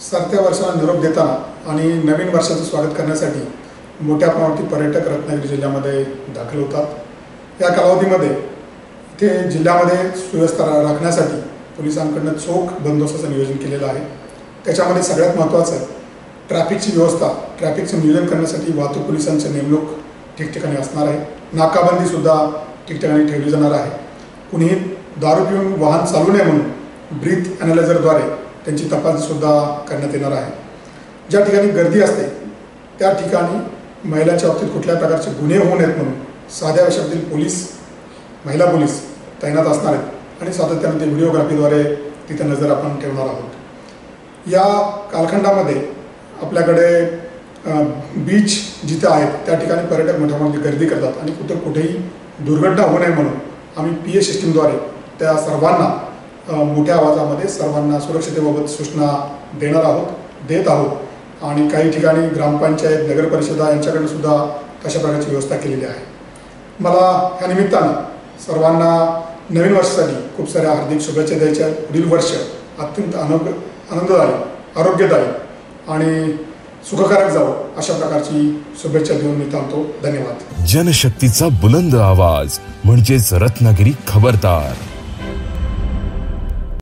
सरत्या वर्षाला निरोप देताना आणि नवीन वर्षाचं स्वागत करण्यासाठी मोठ्या प्रमाणात पर्यटक रत्नागिरी जिल्ह्यामध्ये दाखल होतात। या कालावधीमध्ये इथे जिल्ह्यामध्ये सुव्यवस्था राखण्यासाठी पोलिसांकडून चोख बंदोबस्ताचं नियोजन केलेलं आहे। त्याच्यामध्ये सगळ्यात महत्त्वाचं ट्रॅफिकची व्यवस्था, ट्रॅफिकचं नियोजन करण्यासाठी वाहतूक पोलिसांची नेमणूक ठिकठिकाणी असणार आहे। नाकाबंदीसुद्धा ठिकठिकाणी ठेवली जाणार आहे। कुणीही दारू पिऊन वाहन चालू नये म्हणून ब्रीथ ॲनालायझरद्वारे त्यांची तपासणीसुद्धा करण्यात येणार आहे। ज्या ठिकाणी गर्दी असते त्या ठिकाणी महिलांच्या बाबतीत कुठल्याही प्रकारचे गुन्हे होऊ नयेत म्हणून साध्या शब्दातील पोलीस, महिला पोलीस तैनात असणार आहेत आणि सातत्याने ते व्हिडिओग्राफीद्वारे तिथे नजर आपण ठेवणार आहोत। या कालखंडामध्ये आपल्याकडे बीच जिथे आहेत त्या ठिकाणी पर्यटक मोठ्या प्रमाणात गर्दी करतात आणि कुठेही दुर्घटना होऊ नये म्हणून आम्ही PA सिस्टीमद्वारे त्या सर्वांना मोठ्या आवाजामध्ये सर्वांना सुरक्षितेबाबत सूचना देत आहोत आणि काही ठिकाणी ग्रामपंचायत, नगरपरिषदा यांच्याकडे सुद्धा तशा प्रकारची व्यवस्था केलेली आहे। मला ह्या निमित्तानं सर्वांना नवीन वर्षासाठी खूप साऱ्या हार्दिक शुभेच्छा द्यायच्या। पुढील वर्ष अत्यंत आनंददायी, आरोग्यदायी आणि सुखकारक जावं अशा प्रकारची शुभेच्छा देऊन मी थांबतो। धन्यवाद। जनशक्तीचा बुलंद आवाज म्हणजेच रत्नागिरी खबरदार।